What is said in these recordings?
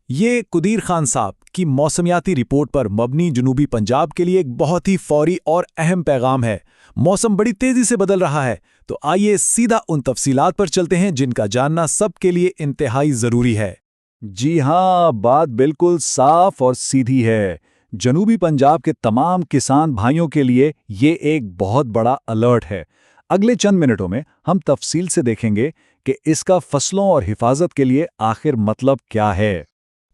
یہ قدیر خان صاحب کی موسمیاتی رپورٹ پر مبنی جنوبی پنجاب کے لیے ایک بہت ہی فوری اور اہم پیغام ہے۔ موسم بڑی تیزی سے بدل رہا ہے، تو آئیے سیدھا ان تفصیلات پر چلتے ہیں جن کا جاننا سب کے لیے انتہائی ضروری ہے۔ جی ہاں، بات بالکل صاف اور سیدھی ہے۔ جنوبی پنجاب کے تمام کسان بھائیوں کے لیے یہ ایک بہت بڑا الرٹ ہے۔ اگلے چند منٹوں میں ہم تفصیل سے دیکھیں گے کہ اس کا فصلوں اور حفاظت کے لیے آخر مطلب کیا ہے۔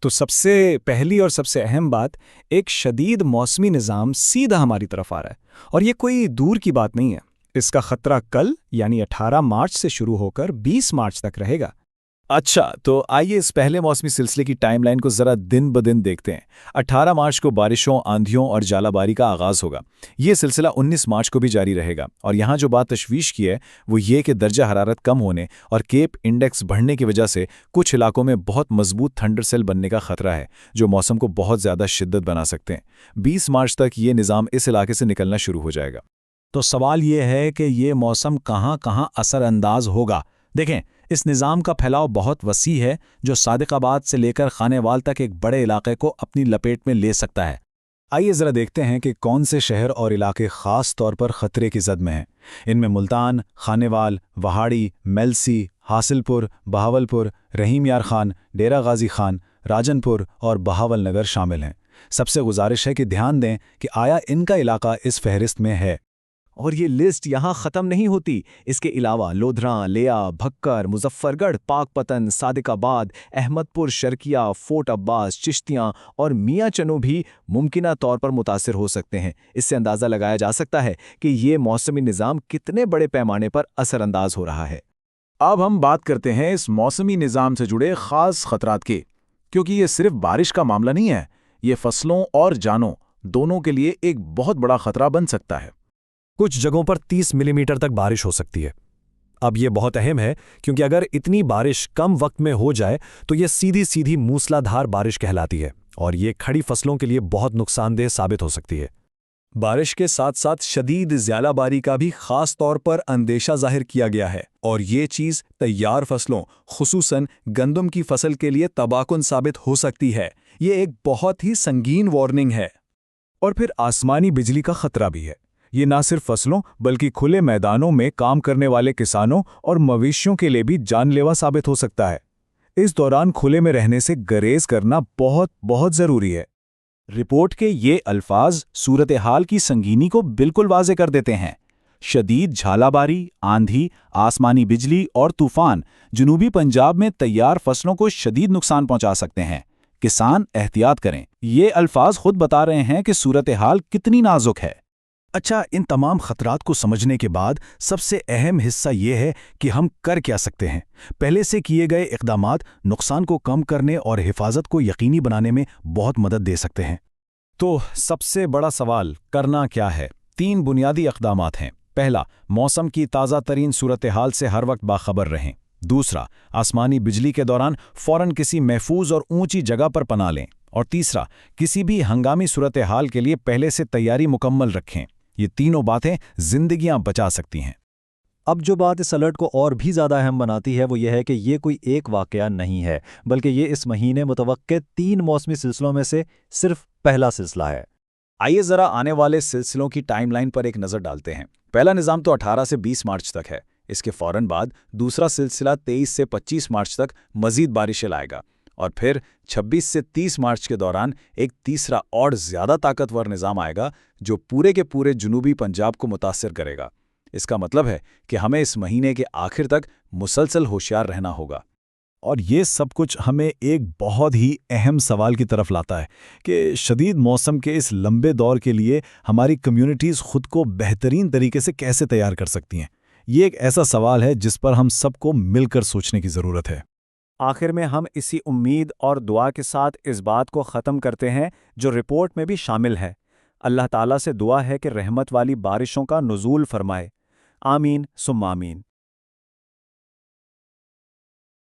تو سب سے پہلی اور سب سے اہم بات، ایک شدید موسمی نظام سیدھا ہماری طرف آ رہا ہے، اور یہ کوئی دور کی بات نہیں ہے۔ اس کا خطرہ کل یعنی 18 مارچ سے شروع ہو کر 20 مارچ تک رہے گا۔ اچھا، تو آئیے اس پہلے موسمی سلسلے کی ٹائم لائن کو ذرا دن بدن دیکھتے ہیں۔ 18 مارچ کو بارشوں، آندھیوں اور ژالہ باری کا آغاز ہوگا۔ یہ سلسلہ 19 مارچ کو بھی جاری رہے گا، اور یہاں جو بات تشویش کی ہے وہ یہ کہ درجہ حرارت کم ہونے اور کیپ انڈیکس بڑھنے کی وجہ سے کچھ علاقوں میں بہت مضبوط تھنڈر سیل بننے کا خطرہ ہے، جو موسم کو بہت زیادہ شدت بنا سکتے ہیں۔ 20 مارچ تک یہ نظام اس علاقے سے نکلنا شروع ہو جائے گا۔ تو سوال یہ ہے کہ یہ موسم کہاں کہاں اثر انداز ہوگا؟ دیکھیں، اس نظام کا پھیلاؤ بہت وسیع ہے، جو صادق آباد سے لے کر خانے وال تک ایک بڑے علاقے کو اپنی لپیٹ میں لے سکتا ہے۔ آئیے ذرا دیکھتے ہیں کہ کون سے شہر اور علاقے خاص طور پر خطرے کی زد میں ہیں۔ ان میں ملتان، خانے وال، وہاڑی، میلسی، حاصل پور، بہاول پور، رحیم یار خان، ڈیرہ غازی خان، راجن پور اور بہاول نگر شامل ہیں۔ سب سے گزارش ہے کہ دھیان دیں کہ آیا ان کا علاقہ اس فہرست میں ہے۔ اور یہ لسٹ یہاں ختم نہیں ہوتی۔ اس کے علاوہ لودھراں، لیا، بھکر، مظفر گڑھ، پاک پتن، صادق آباد، احمد پور شرکیہ، فورٹ عباس، چشتیاں اور میاں چنو بھی ممکنہ طور پر متاثر ہو سکتے ہیں۔ اس سے اندازہ لگایا جا سکتا ہے کہ یہ موسمی نظام کتنے بڑے پیمانے پر اثر انداز ہو رہا ہے۔ اب ہم بات کرتے ہیں اس موسمی نظام سے جڑے خاص خطرات کی، کیونکہ یہ صرف بارش کا معاملہ نہیں ہے، یہ فصلوں اور جانوں دونوں کے لیے ایک بہت بڑا خطرہ بن سکتا ہے۔ کچھ جگہوں پر 30 ملی میٹر تک بارش ہو سکتی ہے۔ اب یہ بہت اہم ہے، کیونکہ اگر اتنی بارش کم وقت میں ہو جائے تو یہ سیدھی سیدھی موسلا دھار بارش کہلاتی ہے، اور یہ کھڑی فصلوں کے لیے بہت نقصان دہ ثابت ہو سکتی ہے۔ بارش کے ساتھ ساتھ شدید ژالہ باری کا بھی خاص طور پر اندیشہ ظاہر کیا گیا ہے، اور یہ چیز تیار فصلوں خصوصاً گندم کی فصل کے لیے تباہ کن ثابت ہو سکتی ہے۔ یہ ایک بہت ہی سنگین وارننگ ہے۔ اور پھر آسمانی بجلی کا خطرہ بھی ہے۔ یہ نہ صرف فصلوں بلکہ کھلے میدانوں میں کام کرنے والے کسانوں اور مویشیوں کے لیے بھی جان لیوا ثابت ہو سکتا ہے۔ اس دوران کھلے میں رہنے سے گریز کرنا بہت ضروری ہے۔ رپورٹ کے یہ الفاظ صورتحال کی سنگینی کو بالکل واضح کر دیتے ہیں۔ شدید ژالہ باری، آندھی، آسمانی بجلی اور طوفان جنوبی پنجاب میں تیار فصلوں کو شدید نقصان پہنچا سکتے ہیں۔ کسان احتیاط کریں۔ یہ الفاظ خود بتا رہے ہیں کہ صورتحال کتنی نازک ہے۔ اچھا، ان تمام خطرات کو سمجھنے کے بعد سب سے اہم حصہ یہ ہے کہ ہم کر کیا سکتے ہیں۔ پہلے سے کیے گئے اقدامات نقصان کو کم کرنے اور حفاظت کو یقینی بنانے میں بہت مدد دے سکتے ہیں۔ تو سب سے بڑا سوال کرنا کیا ہے؟ 3 بنیادی اقدامات ہیں۔ پہلا، موسم کی تازہ ترین صورتحال سے ہر وقت باخبر رہیں۔ دوسرا، آسمانی بجلی کے دوران فوراً کسی محفوظ اور اونچی جگہ پر پناہ لیں۔ اور تیسرا، کسی بھی ہنگامی صورتحال کے لیے پہلے سے تیاری مکمل رکھیں۔ یہ تینوں باتیں زندگیاں بچا سکتی ہیں۔ اب جو بات اس الرٹ کو اور بھی زیادہ اہم بناتی ہے وہ یہ ہے کہ یہ کوئی ایک واقعہ نہیں ہے، بلکہ یہ اس مہینے متوقع 3 موسمی سلسلوں میں سے صرف پہلا سلسلہ ہے۔ آئیے ذرا آنے والے سلسلوں کی ٹائم لائن پر ایک نظر ڈالتے ہیں۔ پہلا نظام تو 18 سے 20 مارچ تک ہے۔ اس کے فوراً بعد دوسرا سلسلہ 23 سے 25 مارچ تک مزید بارشیں لائے گا، اور پھر 26 سے 30 مارچ کے دوران ایک تیسرا اور زیادہ طاقتور نظام آئے گا جو پورے کے پورے جنوبی پنجاب کو متاثر کرے گا۔ اس کا مطلب ہے کہ ہمیں اس مہینے کے آخر تک مسلسل ہوشیار رہنا ہوگا۔ اور یہ سب کچھ ہمیں ایک بہت ہی اہم سوال کی طرف لاتا ہے کہ شدید موسم کے اس لمبے دور کے لیے ہماری کمیونٹیز خود کو بہترین طریقے سے کیسے تیار کر سکتی ہیں۔ یہ ایک ایسا سوال ہے جس پر ہم سب کو مل کر سوچنے کی ضرورت ہے۔ آخر میں ہم اسی امید اور دعا کے ساتھ اس بات کو ختم کرتے ہیں جو رپورٹ میں بھی شامل ہے۔ اللہ تعالیٰ سے دعا ہے کہ رحمت والی بارشوں کا نزول فرمائے۔ آمین ثم آمین۔